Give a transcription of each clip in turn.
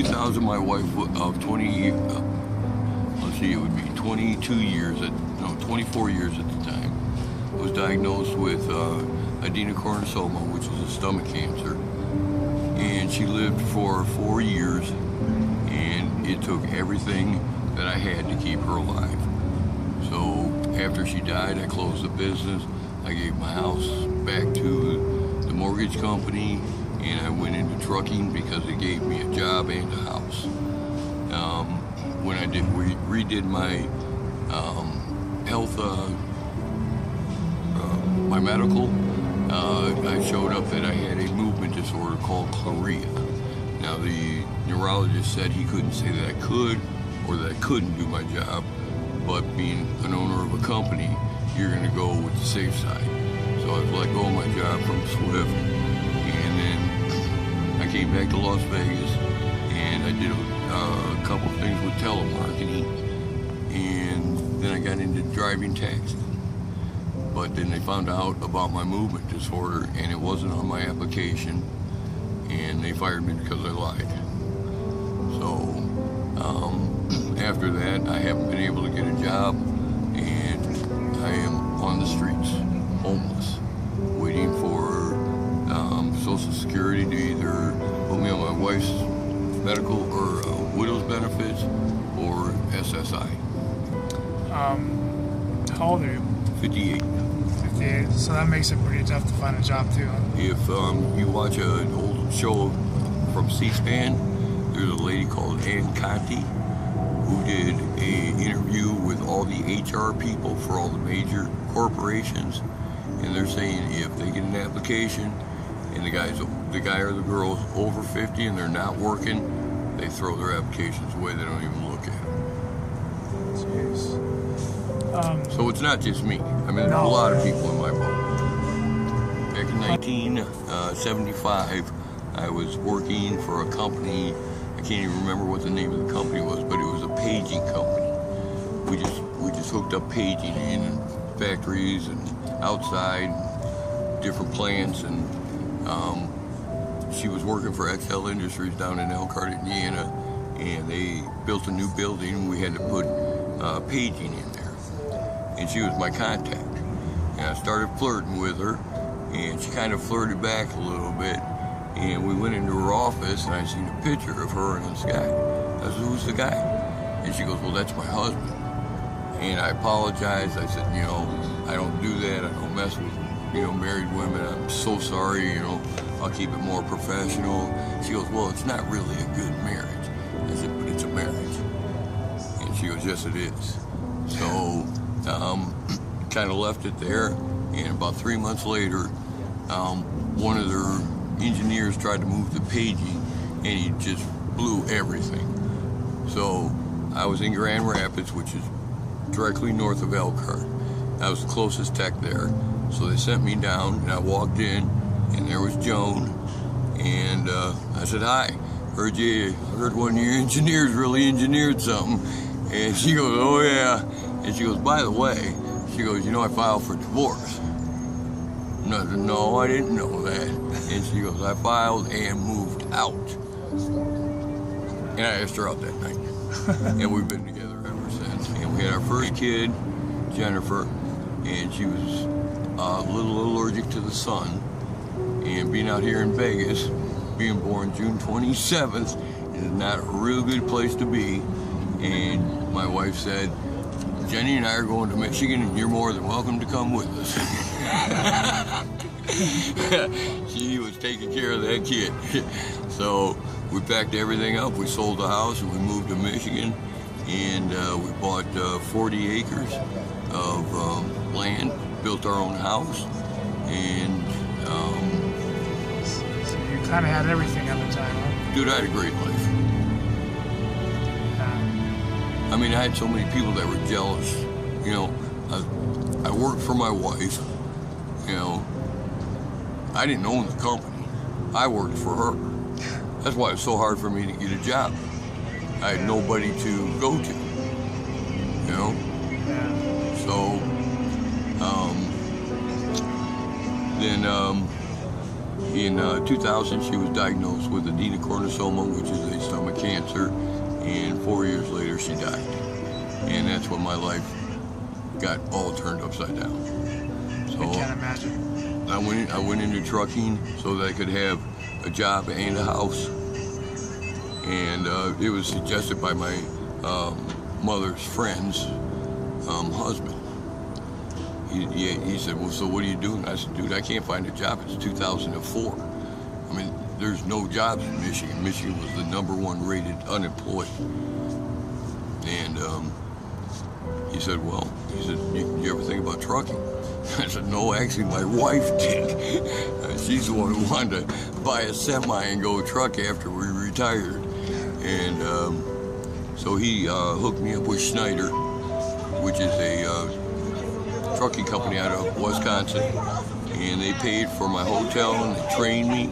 2000, my wife of 20, let's see, it would be 22 years, 24 years at the time, was diagnosed with adenocarcinoma, which is a stomach cancer. And she lived for 4 years, and it took everything that I had to keep her alive. So after she died, I closed the business. I gave my house back to the mortgage company, and I went into trucking because it gave me a job and a house. When I redid my health, my medical, I showed up that I had a movement disorder called chlorea. Now the neurologist said he couldn't say that I could or that I couldn't do my job, but being an owner of a company, you're going to go with the safe side. So I've let go of my job from Swift, and then I came back to Las Vegas, and I did a couple things with telemarketing, and then I got into driving taxi. But then they found out about my movement disorder, and it wasn't on my application, and they fired me because I lied. So after that, I haven't been able to get a job, and I am on the streets, homeless, waiting for Social Security to either put me on my wife's medical or widow's benefits or SSI. How old are you? 58. 58. So that makes it pretty tough to find a job too. If you watch an old show from C-SPAN, there's a lady called Ann Conti who did an interview with all the HR people for all the major corporations, and they're saying if they get an application and the guy or the girl's over 50 and they're not working, they throw their applications away. They don't even look at them. Jeez. So it's not just me. I mean, there's a lot of people in my boat. Back in 1975, I was working for a company. I can't even remember what the name of the company was, but it was a paging company. We just hooked up paging in factories and outside, different plants, and she was working for XL Industries down in Elkhart, Indiana, and they built a new building. We had to put paging in there, and she was my contact. And I started flirting with her, and she kind of flirted back a little bit. And we went into her office, and I seen a picture of her and this guy. I said, "Who's the guy?" And she goes, "Well, that's my husband." And I apologized. I said, I don't do that. I don't mess with, married women. I'm so sorry, I'll keep it more professional. She goes, "Well, it's not really a good marriage." I said, "But it's a marriage." And she goes, "Yes, it is." So, kind of left it there. And about 3 months later, one of their engineers tried to move the paging, and he just blew everything. So I was in Grand Rapids, which is directly north of Elkhart. I was the closest tech there. So they sent me down, and I walked in, and there was Joan. And I said, "Hi, heard one of your engineers really engineered something." And she goes, "Oh yeah." And she goes, "By the way," she goes, "I filed for divorce." And I said, "No, I didn't know that." And she goes, "I filed and moved out." And I asked her out that night. And we've been together ever since. And we had our first kid, Jennifer, and she was a little allergic to the sun. And being out here in Vegas, being born June 27th, is not a real good place to be. And my wife said, "Jenny and I are going to Michigan, and you're more than welcome to come with us." She was taking care of that kid. So we packed everything up. We sold the house and we moved to Michigan, and we bought 40 acres of land, built our own house, and So you kind of had everything at the time, huh? dude, I had a great life. Yeah. I mean, I had so many people that were jealous. I worked for my wife. I didn't own the company. I worked for her. That's why it was so hard for me to get a job. I had nobody to go to. Yeah. So, then, in 2000, she was diagnosed with adenocarcinoma, which is a stomach cancer, and 4 years later, she died. And that's when my life got all turned upside down. So I can't imagine. I went into trucking so that I could have a job and a house. And it was suggested by my mother's friend's husband. He said, well, so what are you doing? I said, dude, I can't find a job. It's 2004. I mean, there's no jobs in Michigan. Michigan was the #1 rated unemployed. And he said, well, you ever think about trucking? I said, no, actually, my wife did. She's the one who wanted to buy a semi and go truck after we retired. And so he hooked me up with Schneider, which is a trucking company out of Wisconsin, and they paid for my hotel and they trained me,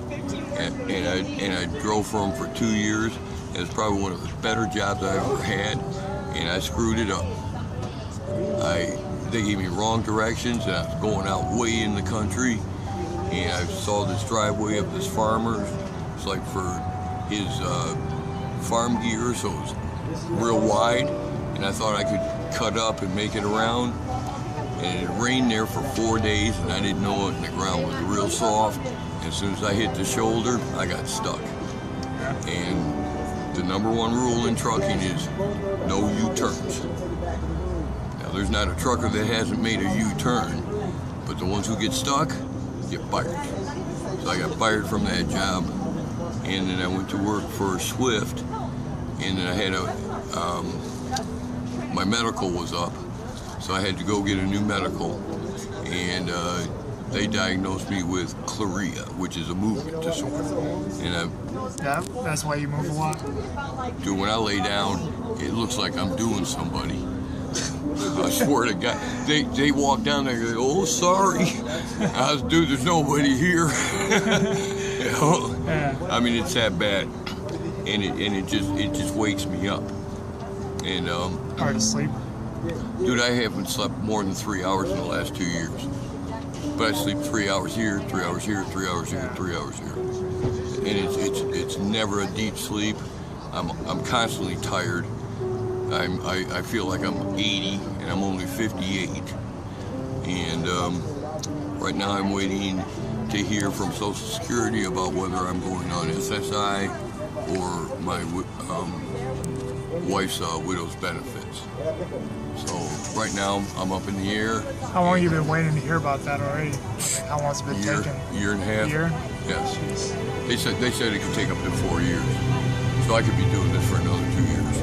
and I drove for them for 2 years. It was probably one of the better jobs I ever had, and I screwed it up. They gave me wrong directions, and I was going out way in the country, and I saw this driveway of this farmer. It's like for his farm gear, so it was real wide, and I thought I could cut up and make it around. And it rained there for 4 days, and I didn't know it, and the ground was real soft. And as soon as I hit the shoulder, I got stuck. And the #1 rule in trucking is no U-turns. Now, there's not a trucker that hasn't made a U-turn, but the ones who get stuck get fired. So I got fired from that job, and then I went to work for Swift, and then I had my medical was up. So I had to go get a new medical, and they diagnosed me with chlorea, which is a movement disorder. And That's why you move a lot? dude, when I lay down, it looks like I'm doing somebody. I swear to God. They walk down there and go, oh, sorry. I was, dude, there's nobody here. You know? Yeah. I mean, it's that bad. And it just wakes me up. And Hard to sleep? dude, I haven't slept more than 3 hours in the last 2 years. But I sleep 3 hours here, 3 hours here, 3 hours here, 3 hours here. And it's never a deep sleep. I'm constantly tired. I feel like I'm 80 and I'm only 58. And right now I'm waiting to hear from Social Security about whether I'm going on SSI or my wife's widow's benefits. So right now I'm up in the air. How long have you been waiting to hear about that already? How long's it been taking? Year and a half. Year? Yes. Jeez. They said it could take up to 4 years. So I could be doing this for another 2 years.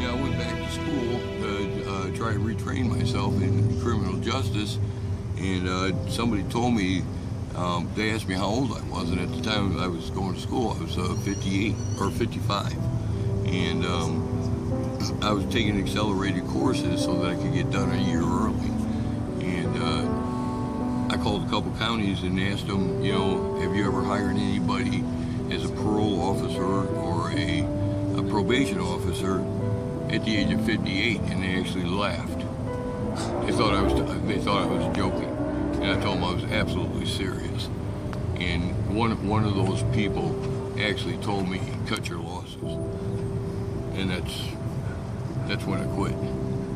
Yeah, I went back to school to try to retrain myself in criminal justice, and somebody told me, they asked me how old I was, and at the time I was going to school, I was 58 or 55. And I was taking accelerated courses so that I could get done a year early. And I called a couple counties and asked them, you know, have you ever hired anybody as a parole officer or a probation officer at the age of 58? And they actually laughed. They thought I was joking. And I told them I was absolutely serious. And one of those people actually told me, cut your losses. And that's when I quit.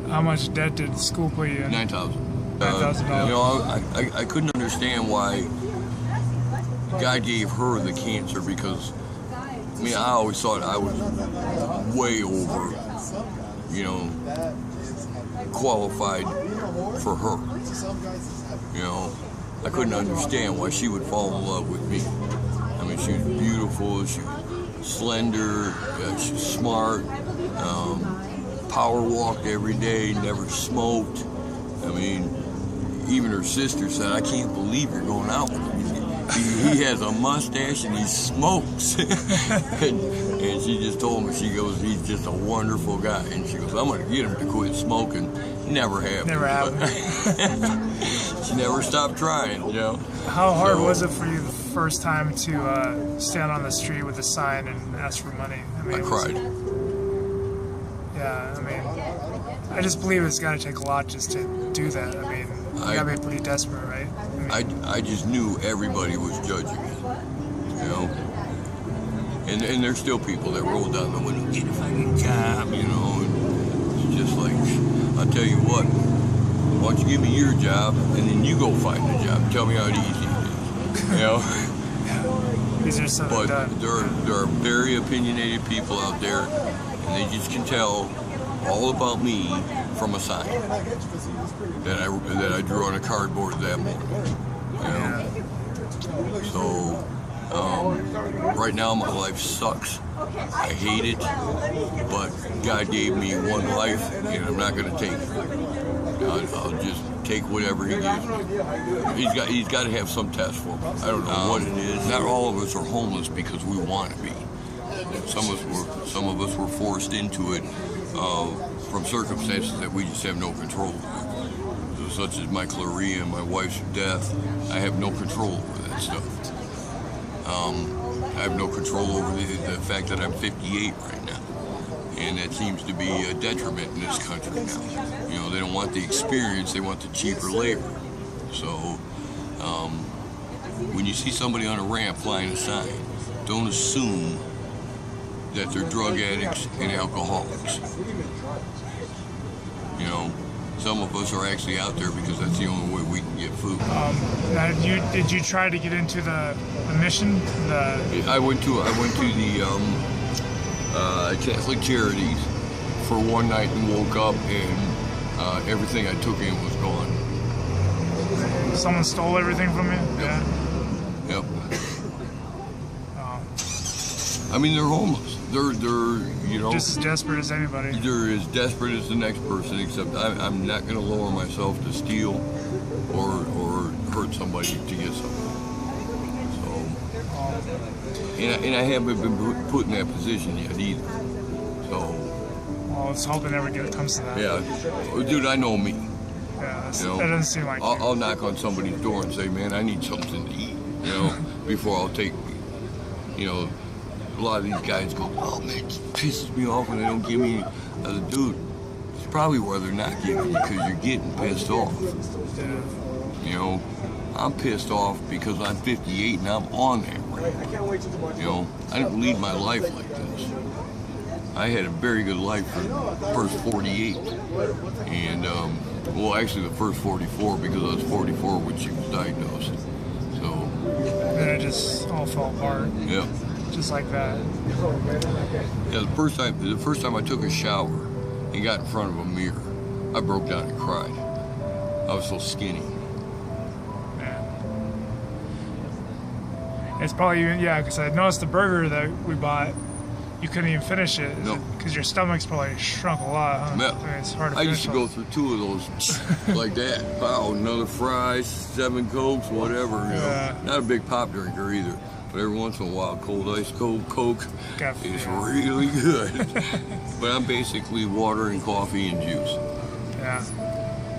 How much debt did school put you in? $9,000. $9,000. You know, I couldn't understand why God gave her the cancer, because I mean, I always thought I was way over, you know, qualified for her. You know, I couldn't understand why she would fall in love with me. I mean, she was beautiful, she was slender, she was smart, power walked every day, never smoked. I mean, even her sister said, I can't believe you're going out with him. He has a mustache and he smokes. and she just told me, she goes, he's just a wonderful guy. And she goes, I'm going to get him to quit smoking. Never happened. Never happened. She never stopped trying, you know. How hard was it for you the first time to stand on the street with a sign and ask for money? I mean, I cried. Yeah, I mean, I just believe it's got to take a lot just to do that. I mean, You gotta be pretty desperate, right? I just knew everybody was judging me, you know. And there's still people that roll down the window, get a fucking job, you know. And it's just like, I'll tell you what, why don't you give me your job and then you go find a job. Tell me how easy it is, you know. Easier said than But done. there are very opinionated people out there, and they just can tell all about me from a sign that I drew on a cardboard that morning. You know? So right now my life sucks. I hate it, but God gave me one life, and I'm not going to take it. I'll just take whatever He gives me. He's got to have some test for me. I don't know what it is. Not all of us are homeless because we want to be. Some of us were forced into it from circumstances that we just have no control over. So, such as my chlorea and my wife's death, I have no control over that stuff. I have no control over the fact that I'm 58 right now. And that seems to be a detriment in this country now. You know, they don't want the experience, they want the cheaper labor. So, when you see somebody on a ramp flying a sign, don't assume that they're drug addicts and alcoholics. You know, some of us are actually out there because that's the only way we can get food. Now, did you try to get into the mission? I went to the Catholic Charities for one night and woke up and everything I took in was gone. Someone stole everything from you? Yep. Yeah. Yep. I mean, they're homeless. They're you know, Just as desperate as anybody. they're as desperate as the next person, except I'm not going to lower myself to steal or hurt somebody to get something. So, and I haven't been put in that position yet either. So, Well, let's hope it never comes to that. yeah, dude, I know me. Yeah, You know, that doesn't seem like you. I'll knock on somebody's door and say, man, I need something to eat, you know, before I'll take, you know, a lot of these guys go, oh man, it pisses me off when they don't give me, dude, it's probably where they're not giving you because you're getting pissed off. Yeah. You know, I'm pissed off because I'm 58 and I'm on that ramp. You know, I didn't lead my life like this. I had a very good life for the first 48. And, well, actually the first 44 because I was 44 when she was diagnosed. So, Then it just all fell apart. yeah. Just like that. Yeah, the first time I took a shower and got in front of a mirror, I broke down and cried. I was so skinny. Yeah. It's probably even, yeah, because I noticed the burger that we bought, you couldn't even finish it. No. Because your stomach's probably shrunk a lot, huh? Yeah. I mean, it's hard to I finish used to go through 2 of those like that. Pow, another fries, 7 Cokes, whatever. You Yeah. know. Not a big pop drinker either. But every once in a while, cold ice Coke is Yeah. really good. But I'm basically water and coffee and juice. Yeah.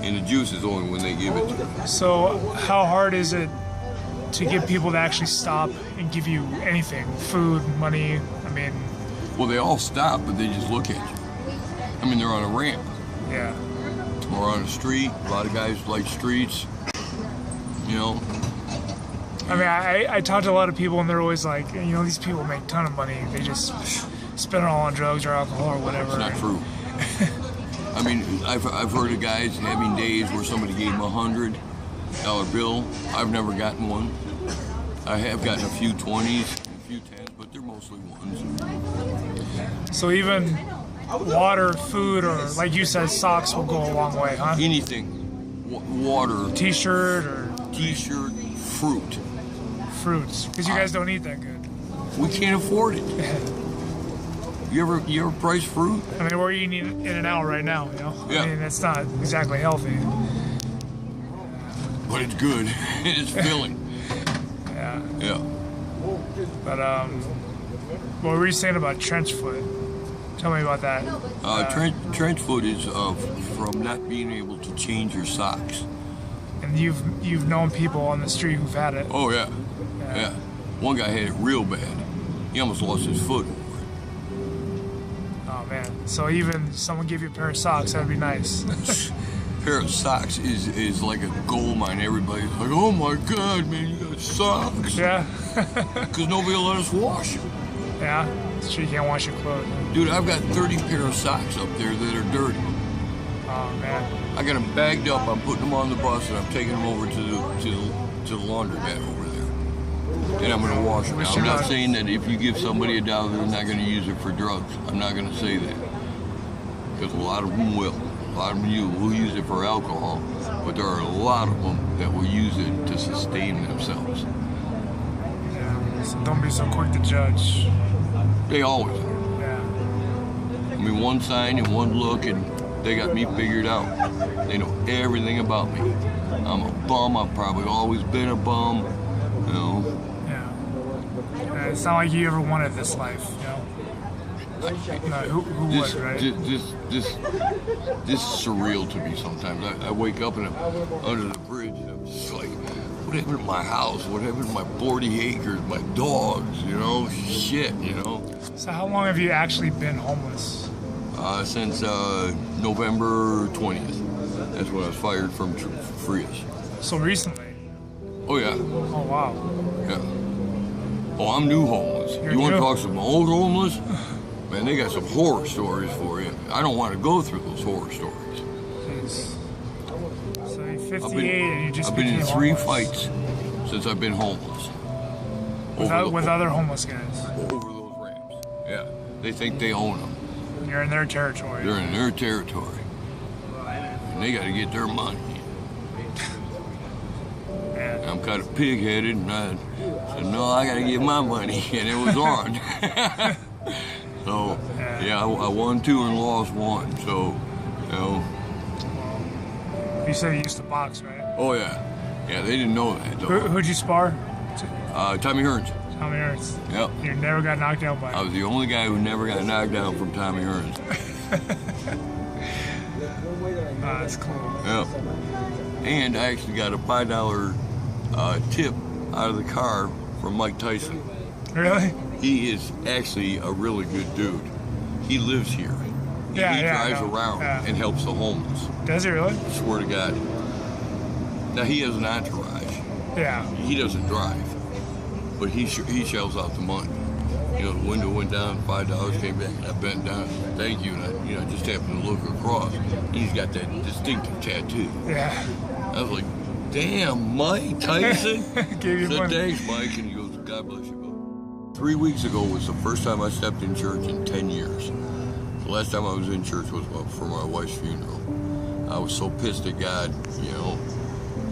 And the juice is only when they give it to me. So, how hard is it to get people to actually stop and give you anything? Food, money? I mean, Well, they all stop, but they just look at you. I mean, they're on a ramp yeah. or on a street. A lot of guys like streets, you know. I mean, I talk to a lot of people, and they're always like, you know, these people make a ton of money. They just spend it all on drugs or alcohol or whatever. It's not true. I mean, I've heard of guys having days where somebody gave them $100 bill. I've never gotten one. I have gotten a few 20s, a few 10s, but they're mostly ones. So even water, food, or like you said, socks will go a long way, huh? Anything, water, T-shirt or t-shirt, fruit. fruits, because you guys don't eat that good. We can't afford it. You ever price fruit? I mean, we're eating In-N-Out right now, you know? Yeah. I mean, it's not exactly healthy. But it's good. It's filling. Yeah. Yeah. But, what were you saying about trench foot? Tell me about that. Trench foot is from not being able to change your socks. And you've known people on the street who've had it. Oh yeah. Yeah. One guy had it real bad. He almost lost his foot over it. Oh man. So even someone give you a pair of socks, that'd be nice. pair of socks is like a gold mine. Everybody's like, oh my God, man, you got socks. Yeah. Because nobody will let us wash them. Yeah. It's true. You can't wash your clothes. Dude, I've got 30 pair of socks up there that are dirty. Oh man. I got them bagged up. I'm putting them on the bus and I'm taking them over to the laundromat over there. And I'm gonna wash them. Now, I'm not saying that if you give somebody $1, they're not gonna use it for drugs. I'm not gonna say that. Because a lot of them will. A lot of them will use it for alcohol. But there are a lot of them that will use it to sustain themselves. Yeah. So don't be so quick to judge. They always are. Yeah. I mean, one sign and one look and they got me figured out. They know everything about me. I'm a bum. I've probably always been a bum. You know. Yeah. It's not like you ever wanted this life, you know. No, who would, right? This is surreal to me sometimes. I wake up and I'm under the bridge and I'm just like, what happened to my house? What happened to my 40 acres, my dogs, you know? Shit, you know? So how long have you actually been homeless? Since November 20th. That's when I was fired from Frias. So recently? Oh, yeah. Oh, wow. Yeah. Oh, I'm new homeless. You're You want to new? talk some old homeless? Man, they got some horror stories for you. I don't want to go through those horror stories. Jeez. So you're 58 and you just I've been in became 3 homeless. fights since I've been homeless. With other homeless guys. Over those ramps. Yeah. They think they own them. You're in their territory. They're in their territory. And they got to get their money. And Yeah. I'm kind of pig-headed, and I said, no, I got to get my money. And it was on. So, yeah, I won 2 and lost 1. So, you know. You said you used to box, right? Oh, yeah. Yeah, they didn't know that, though. Who'd you spar? Tommy Hearns. Tommy Ernst. Yep. You never got knocked out by I him. was the only guy who never got knocked down from Tommy Hearns. That's cool. Yep. And I actually got a $5 tip out of the car from Mike Tyson. Really? He is actually a really good dude. He lives here. He Yeah, drives I know. around Yeah. and helps the homeless. Does he really? I swear to God. Now, he has an entourage. Yeah. He doesn't drive, but he shells out the money. You know, the window went down, $5 came back, and I bent down, thank you, and I just happened to look across. He's got that distinctive tattoo. Yeah. I was like, damn, Mike Tyson? Gave you I said, money. thanks, Mike, and he goes, God bless you, bud. 3 weeks ago was the first time I stepped in church in 10 years. The last time I was in church was for my wife's funeral. I was so pissed at God, you know,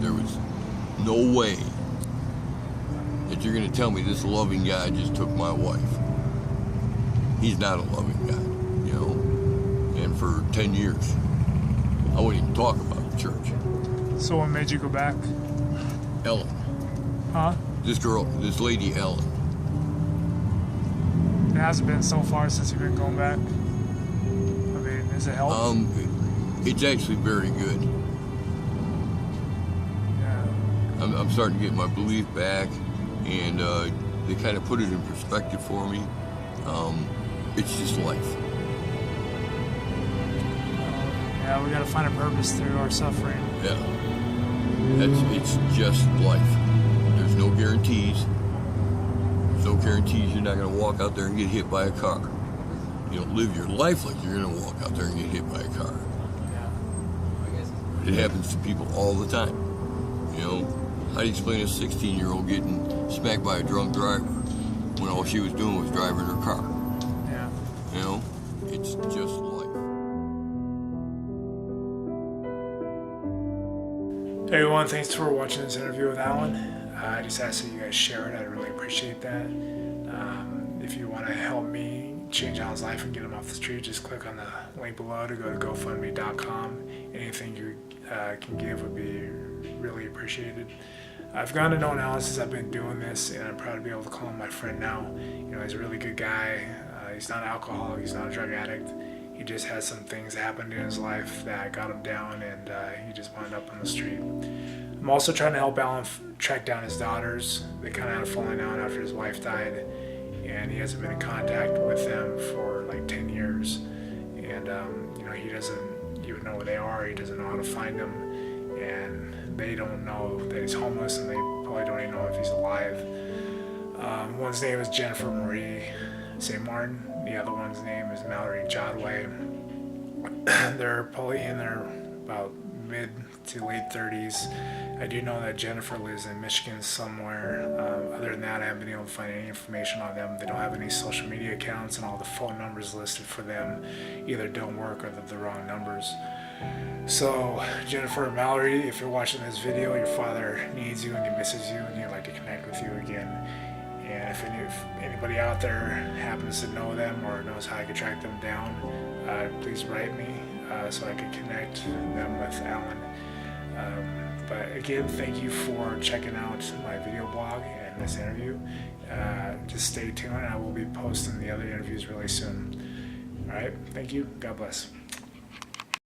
there was no way that you're going to tell me this loving God just took my wife. He's not a loving God, you know. And for 10 years, I wouldn't even talk about the church. So what made you go back? Ellen, Huh? this lady Ellen. It hasn't been so far since you've been going back. I mean, has it helped? It's actually very good. Yeah. I'm starting to get my belief back, and they kind of put it in perspective for me. It's just life. Yeah, we gotta find a purpose through our suffering. Yeah. It's just life. There's no guarantees. There's no guarantees you're not going to walk out there and get hit by a car. You don't live your life like you're going to walk out there and get hit by a car. Yeah. It happens to people all the time. You know, how do you explain a 16-year-old getting smacked by a drunk driver when all she was doing was driving her car? Yeah. You know, it's just life. Hey everyone, thanks for watching this interview with Alan. I just ask that you guys share it. I really appreciate that. If you want to help me change Alan's life and get him off the street, just click on the link below to go to GoFundMe.com. Anything you can give would be really appreciated. I've gotten to know Alan since I've been doing this, and I'm proud to be able to call him my friend now. You know, he's a really good guy. He's not an alcoholic. He's not a drug addict. He just had some things happen in his life that got him down, and he just wound up on the street. I'm also trying to help Alan track down his daughters. They kind of had a falling out after his wife died, and he hasn't been in contact with them for like 10 years. And you know, he even know where they are. He doesn't know how to find them, and they don't know that he's homeless, and they probably don't even know if he's alive. One's name is Jennifer Marie St. Martin. The other one's name is Mallory Jodway. They're probably in their about mid to late 30s. I do know that Jennifer lives in Michigan somewhere. Other than that, I haven't been able to find any information on them. They don't have any social media accounts, and all the phone numbers listed for them either don't work or they're the wrong numbers. So, Jennifer and Mallory, if you're watching this video, your father needs you and he misses you and he'd like to connect with you again. And if anybody out there happens to know them or knows how I could track them down, please write me so I could connect them with Alan. But again, thank you for checking out my video blog and this interview. Just stay tuned. I will be posting the other interviews really soon. All right, thank you. God bless.